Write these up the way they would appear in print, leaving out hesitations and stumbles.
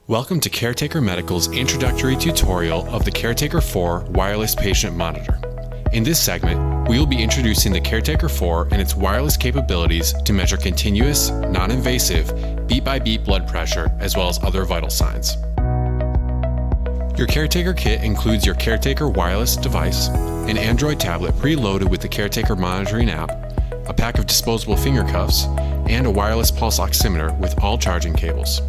Welcome to Caretaker Medical's introductory tutorial of the Caretaker 4 wireless patient monitor. In this segment, we will be introducing the Caretaker 4 and its wireless capabilities to measure continuous, non-invasive, beat-by-beat blood pressure as well as other vital signs. Your Caretaker kit includes your Caretaker wireless device, an Android tablet preloaded with the Caretaker monitoring app, a pack of disposable finger cuffs, and a wireless pulse oximeter with all charging cables.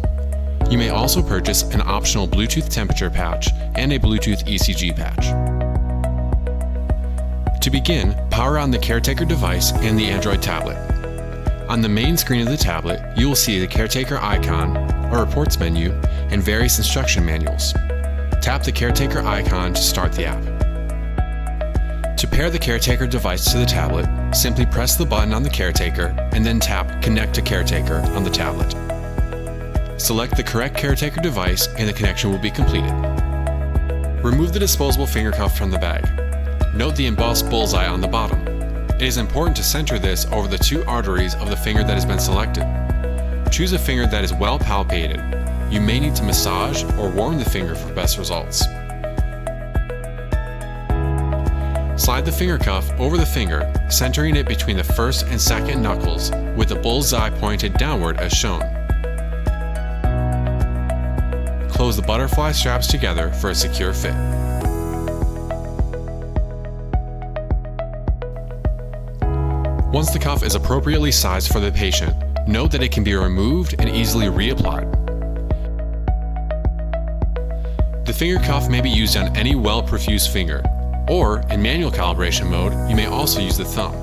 You may also purchase an optional Bluetooth temperature patch and a Bluetooth ECG patch. To begin, power on the Caretaker device and the Android tablet. On the main screen of the tablet, you will see the Caretaker icon, a reports menu, and various instruction manuals. Tap the Caretaker icon to start the app. To pair the Caretaker device to the tablet, simply press the button on the Caretaker and then tap Connect to Caretaker on the tablet. Select the correct Caretaker device and the connection will be completed. Remove the disposable finger cuff from the bag. Note the embossed bullseye on the bottom. It is important to center this over the two arteries of the finger that has been selected. Choose a finger that is well palpated. You may need to massage or warm the finger for best results. Slide the finger cuff over the finger, centering it between the first and second knuckles with the bullseye pointed downward as shown. Close the butterfly straps together for a secure fit. Once the cuff is appropriately sized for the patient, note that it can be removed and easily reapplied. The finger cuff may be used on any well-perfused finger, or in manual calibration mode, you may also use the thumb.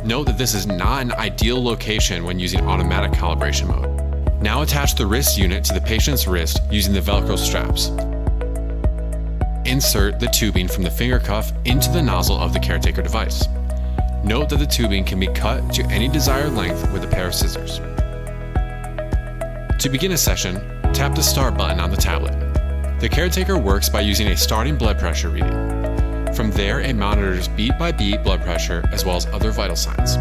Note that this is not an ideal location when using automatic calibration mode. Now attach the wrist unit to the patient's wrist using the Velcro straps. Insert the tubing from the finger cuff into the nozzle of the Caretaker device. Note that the tubing can be cut to any desired length with a pair of scissors. To begin a session, tap the Start button on the tablet. The Caretaker works by using a starting blood pressure reading. From there, it monitors beat-by-beat blood pressure as well as other vital signs.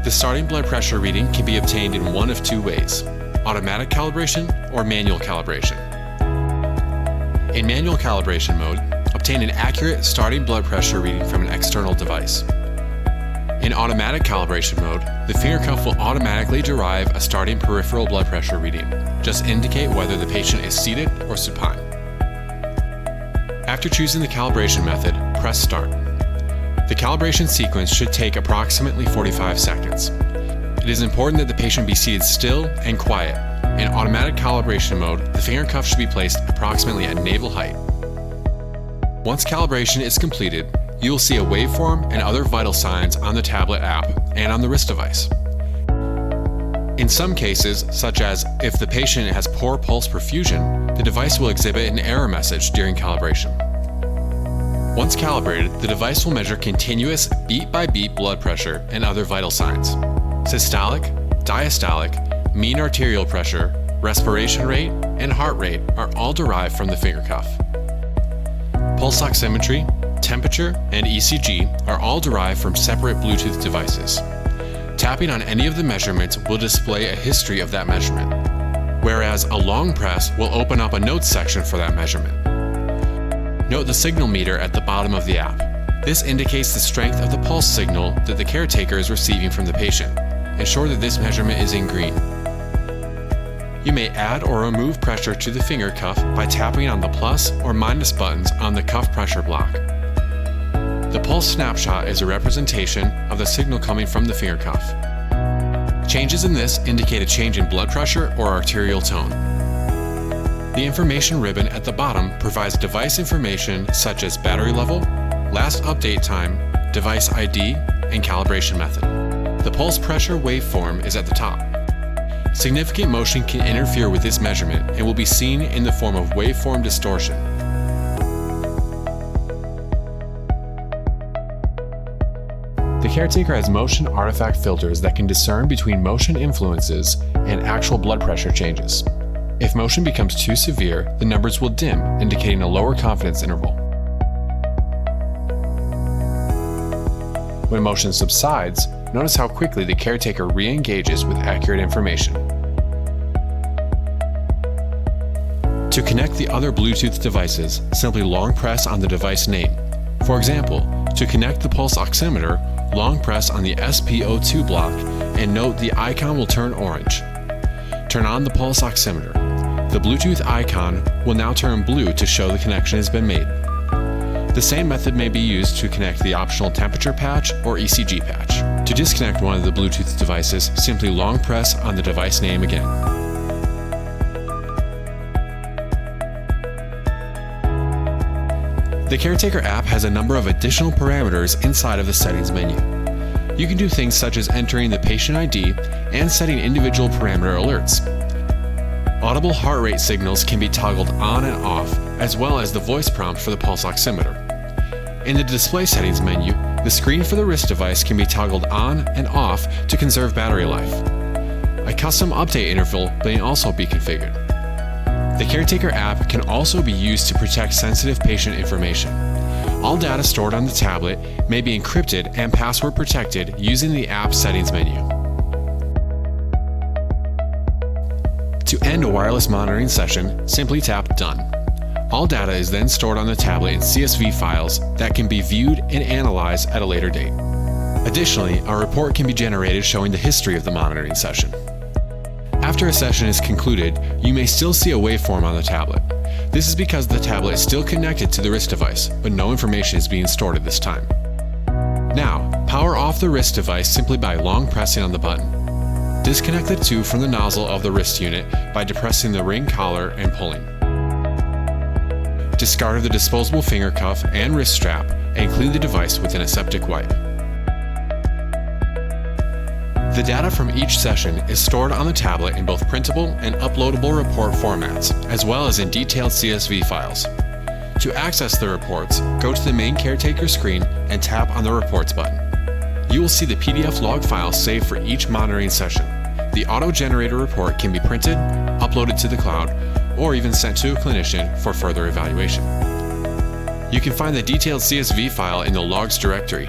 The starting blood pressure reading can be obtained in one of two ways: automatic calibration or manual calibration. In manual calibration mode, obtain an accurate starting blood pressure reading from an external device. In automatic calibration mode, the finger cuff will automatically derive a starting peripheral blood pressure reading. Just indicate whether the patient is seated or supine. After choosing the calibration method, press Start. The calibration sequence should take approximately 45 seconds. It is important that the patient be seated still and quiet. In automatic calibration mode, the finger cuff should be placed approximately at navel height. Once calibration is completed, you will see a waveform and other vital signs on the tablet app and on the wrist device. In some cases, such as if the patient has poor pulse perfusion, the device will exhibit an error message during calibration. Once calibrated, the device will measure continuous beat-by-beat blood pressure and other vital signs. Systolic, diastolic, mean arterial pressure, respiration rate, and heart rate are all derived from the finger cuff. Pulse oximetry, temperature, and ECG are all derived from separate Bluetooth devices. Tapping on any of the measurements will display a history of that measurement, whereas a long press will open up a notes section for that measurement. Note the signal meter at the bottom of the app. This indicates the strength of the pulse signal that the Caretaker is receiving from the patient. Ensure that this measurement is in green. You may add or remove pressure to the finger cuff by tapping on the plus or minus buttons on the cuff pressure block. The pulse snapshot is a representation of the signal coming from the finger cuff. Changes in this indicate a change in blood pressure or arterial tone. The information ribbon at the bottom provides device information such as battery level, last update time, device ID, and calibration method. The pulse pressure waveform is at the top. Significant motion can interfere with this measurement and will be seen in the form of waveform distortion. The Caretaker has motion artifact filters that can discern between motion influences and actual blood pressure changes. If motion becomes too severe, the numbers will dim, indicating a lower confidence interval. When motion subsides, notice how quickly the Caretaker re-engages with accurate information. To connect the other Bluetooth devices, simply long press on the device name. For example, to connect the pulse oximeter, long press on the SpO2 block and note the icon will turn orange. Turn on the pulse oximeter. The Bluetooth icon will now turn blue to show the connection has been made. The same method may be used to connect the optional temperature patch or ECG patch. To disconnect one of the Bluetooth devices, simply long press on the device name again. The Caretaker app has a number of additional parameters inside of the settings menu. You can do things such as entering the patient ID and setting individual parameter alerts. Audible heart rate signals can be toggled on and off, as well as the voice prompt for the pulse oximeter. In the display settings menu, the screen for the wrist device can be toggled on and off to conserve battery life. A custom update interval may also be configured. The Caretaker app can also be used to protect sensitive patient information. All data stored on the tablet may be encrypted and password protected using the app settings menu. To end a wireless monitoring session, simply tap Done. All data is then stored on the tablet in CSV files that can be viewed and analyzed at a later date. Additionally, a report can be generated showing the history of the monitoring session. After a session is concluded, you may still see a waveform on the tablet. This is because the tablet is still connected to the wrist device, but no information is being stored at this time. Now, power off the wrist device simply by long pressing on the button. Disconnect the tube from the nozzle of the wrist unit by depressing the ring collar and pulling. Discard the disposable finger cuff and wrist strap and clean the device with an aseptic wipe. The data from each session is stored on the tablet in both printable and uploadable report formats, as well as in detailed CSV files. To access the reports, go to the main Caretaker screen and tap on the Reports button. You will see the PDF log file saved for each monitoring session. The auto-generated report can be printed, uploaded to the cloud, or even sent to a clinician for further evaluation. You can find the detailed CSV file in the Logs directory.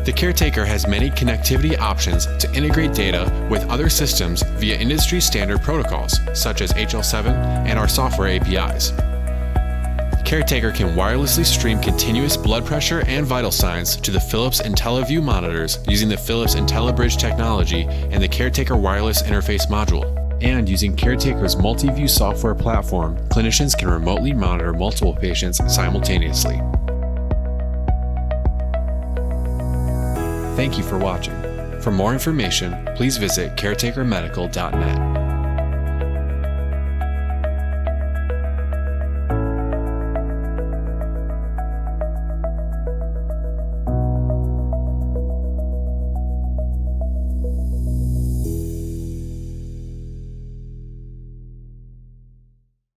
The Caretaker has many connectivity options to integrate data with other systems via industry standard protocols, such as HL7 and our software APIs. Caretaker can wirelessly stream continuous blood pressure and vital signs to the Philips IntelliView monitors using the Philips IntelliBridge technology and the Caretaker wireless interface module. And using Caretaker's multi-view software platform, clinicians can remotely monitor multiple patients simultaneously. Thank you for watching. For more information, please visit caretakermedical.net.